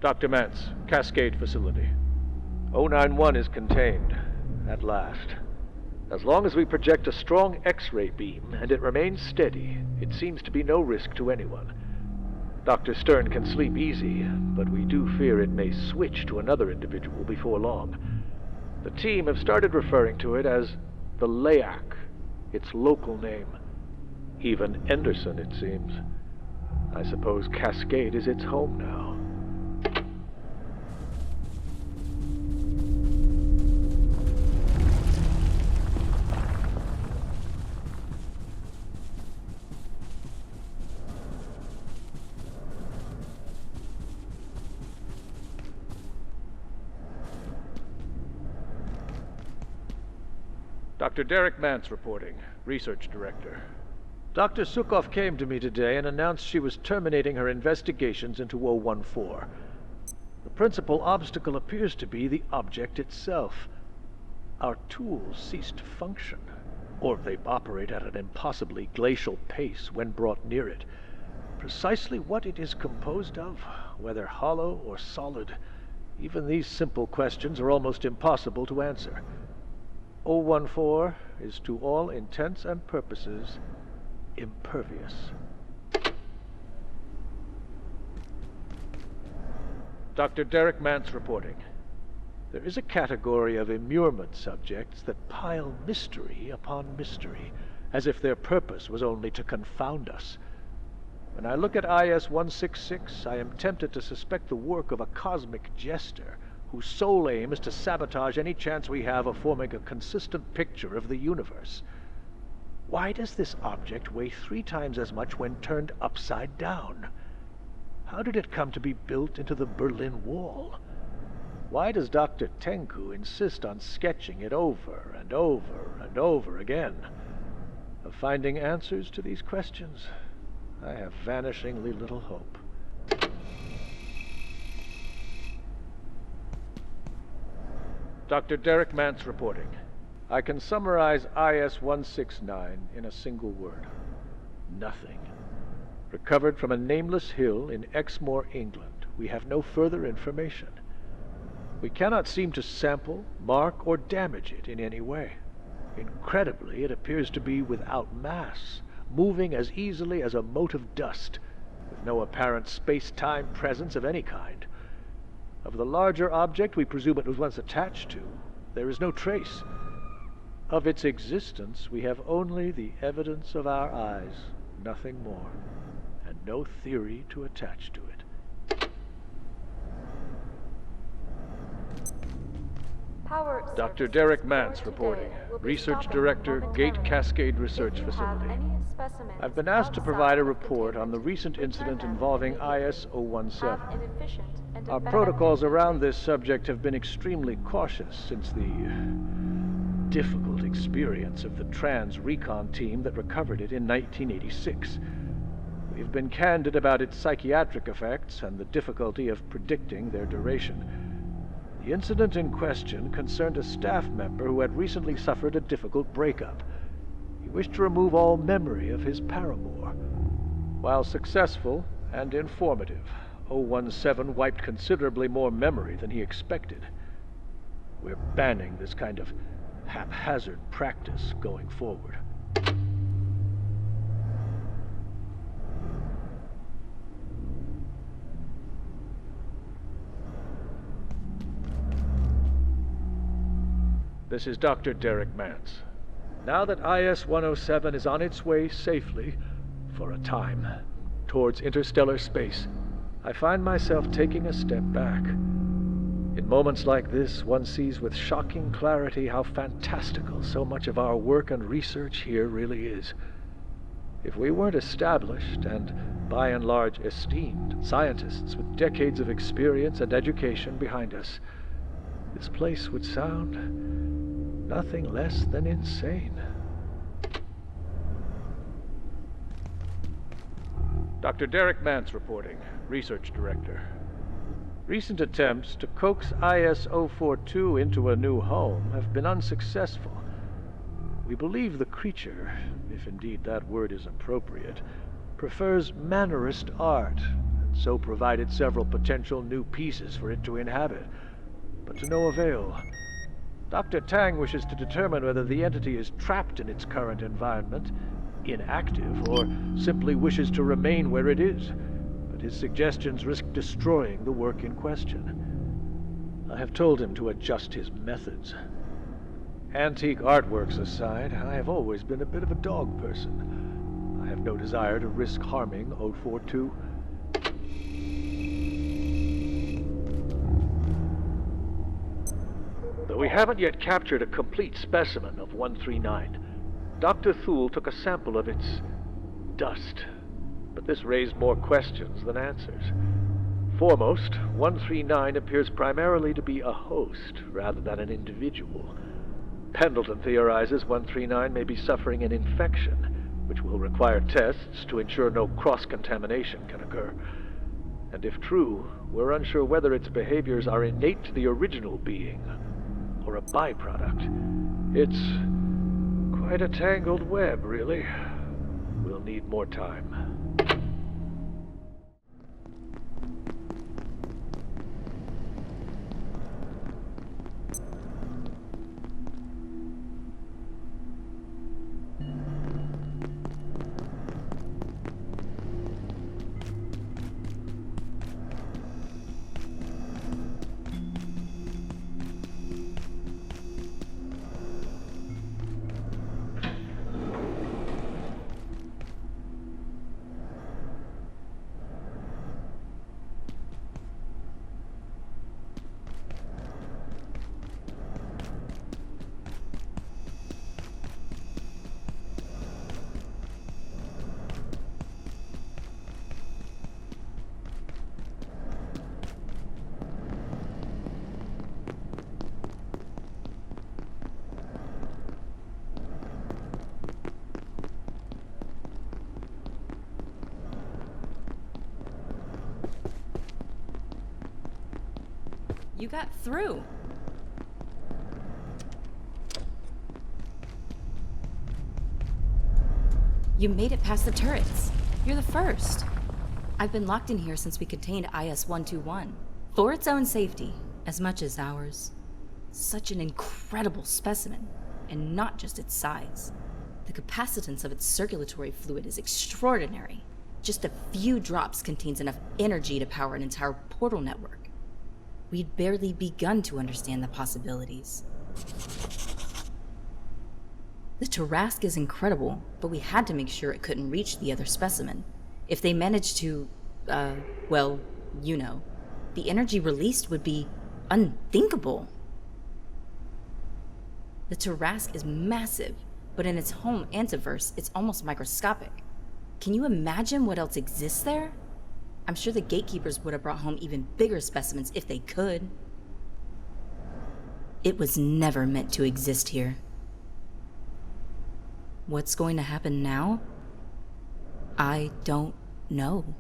Dr. Mance, Cascade Facility. 091 is contained, at last. As long as we project a strong X-ray beam and it remains steady, it seems to be no risk to anyone. Dr. Stern can sleep easy, but we do fear it may switch to another individual before long. The team have started referring to it as the Layak, its local name. Even Anderson, it seems. I suppose Cascade is its home now. Dr. Derek Mance reporting, Research Director. Dr. Sukov came to me today and announced she was terminating her investigations into 014. The principal obstacle appears to be the object itself. Our tools cease to function, or they operate at an impossibly glacial pace when brought near it. Precisely what it is composed of, whether hollow or solid, even these simple questions are almost impossible to answer. 014 is to all intents and purposes impervious. Dr. Derek Mance reporting. There is a category of immurement subjects that pile mystery upon mystery, as if their purpose was only to confound us. When I look at IS-166, I am tempted to suspect the work of a cosmic jester, whose sole aim is to sabotage any chance we have of forming a consistent picture of the universe. Why does this object weigh 3 times as much when turned upside down? How did it come to be built into the Berlin Wall? Why does Dr. Tenku insist on sketching it over and over and over again? Of finding answers to these questions, I have vanishingly little hope. Dr. Derek Mance reporting. I can summarize IS-169 in a single word. Nothing. Recovered from a nameless hill in Exmoor, England, we have no further information. We cannot seem to sample, mark, or damage it in any way. Incredibly, it appears to be without mass, moving as easily as a mote of dust, with no apparent space-time presence of any kind. Of the larger object we presume it was once attached to, there is no trace. Of its existence, we have only the evidence of our eyes, nothing more, and no theory to attach to it. Dr. Derek Mance reporting, Research Director, Gate Cascade Research Facility. I've been asked to provide a report on the recent incident involving IS-017. Our protocols around this subject have been extremely cautious since the difficult experience of the trans recon team that recovered it in 1986. We've been candid about its psychiatric effects and the difficulty of predicting their duration. The incident in question concerned a staff member who had recently suffered a difficult breakup. He wished to remove all memory of his paramour. While successful and informative, 017 wiped considerably more memory than he expected. We're banning this kind of haphazard practice going forward. This is Dr. Derek Mance. Now that IS-107 is on its way safely, for a time, towards interstellar space, I find myself taking a step back. In moments like this, one sees with shocking clarity how fantastical so much of our work and research here really is. If we weren't established and, by and large, esteemed scientists with decades of experience and education behind us, this place would sound nothing less than insane. Dr. Derek Mance reporting, Research Director. Recent attempts to coax IS-042 into a new home have been unsuccessful. We believe the creature, if indeed that word is appropriate, prefers mannerist art and so provided several potential new pieces for it to inhabit, but to no avail. Dr. Tang wishes to determine whether the entity is trapped in its current environment, inactive, or simply wishes to remain where it is, but his suggestions risk destroying the work in question. I have told him to adjust his methods. Antique artworks aside, I have always been a bit of a dog person. I have no desire to risk harming 042. Though we haven't yet captured a complete specimen of 139, Dr. Thule took a sample of its dust, but this raised more questions than answers. Foremost, 139 appears primarily to be a host rather than an individual. Pendleton theorizes 139 may be suffering an infection, which will require tests to ensure no cross-contamination can occur. And if true, we're unsure whether its behaviors are innate to the original being, or a byproduct. It's quite a tangled web, really. We'll need more time. You got through. You made it past the turrets. You're the first. I've been locked in here since we contained IS-121. For its own safety, as much as ours. Such an incredible specimen, and not just its size. The capacitance of its circulatory fluid is extraordinary. Just a few drops contains enough energy to power an entire portal network. We'd barely begun to understand the possibilities. The tarasque is incredible, but we had to make sure it couldn't reach the other specimen. If they managed to, well, you know, the energy released would be unthinkable. The tarasque is massive, but in its home Aniverse, it's almost microscopic. Can you imagine what else exists there? I'm sure the gatekeepers would have brought home even bigger specimens if they could. It was never meant to exist here. What's going to happen now? I don't know.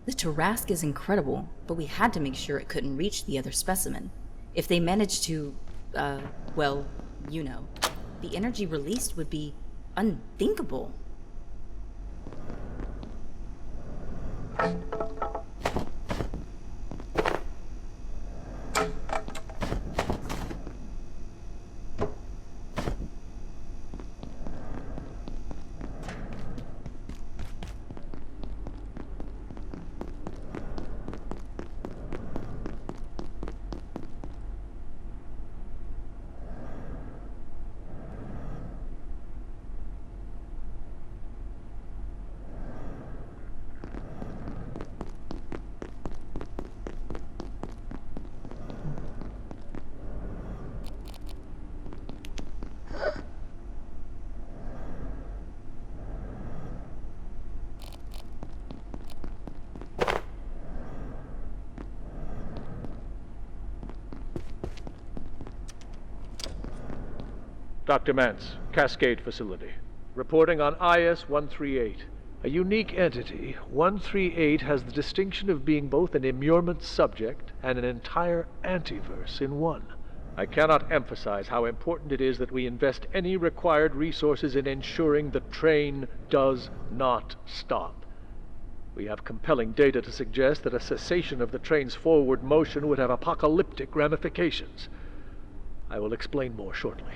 The tarasque is incredible, but we had to make sure it couldn't reach the other specimen. If they managed to, well, you know, the energy released would be unthinkable. Dr. Mance, Cascade Facility. Reporting on IS-138. A unique entity, 138 has the distinction of being both an immurement subject and an entire antiverse in one. I cannot emphasize how important it is that we invest any required resources in ensuring the train does not stop. We have compelling data to suggest that a cessation of the train's forward motion would have apocalyptic ramifications. I will explain more shortly.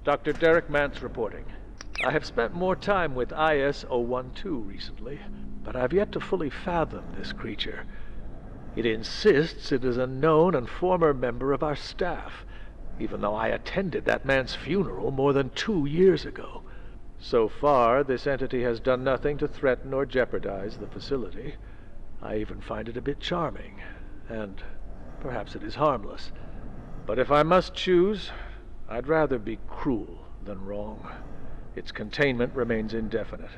Dr. Derek Mance reporting. I have spent more time with IS-012 recently, but I've yet to fully fathom this creature. It insists it is a known and former member of our staff, even though I attended that man's funeral more than 2 years ago. So far, this entity has done nothing to threaten or jeopardize the facility. I even find it a bit charming, and perhaps it is harmless. But if I must choose, I'd rather be cruel than wrong. Its containment remains indefinite.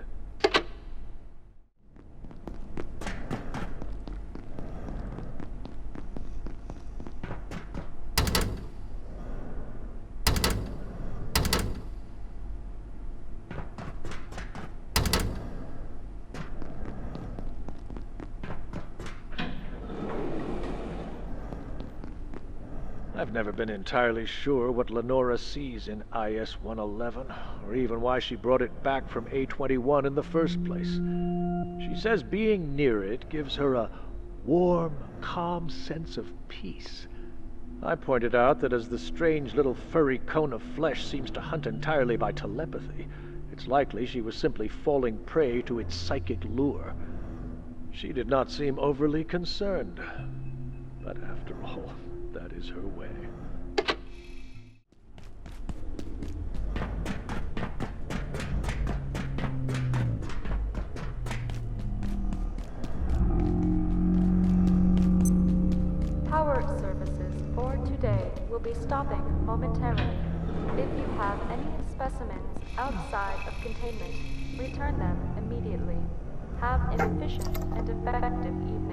I've never been entirely sure what Lenora sees in IS-111, or even why she brought it back from A-21 in the first place. She says being near it gives her a warm, calm sense of peace. I pointed out that as the strange little furry cone of flesh seems to hunt entirely by telepathy, it's likely she was simply falling prey to its psychic lure. She did not seem overly concerned. But after all, that is her way. Power services for today will be stopping momentarily. If you have any specimens outside of containment, return them immediately. Have an efficient and effective evening.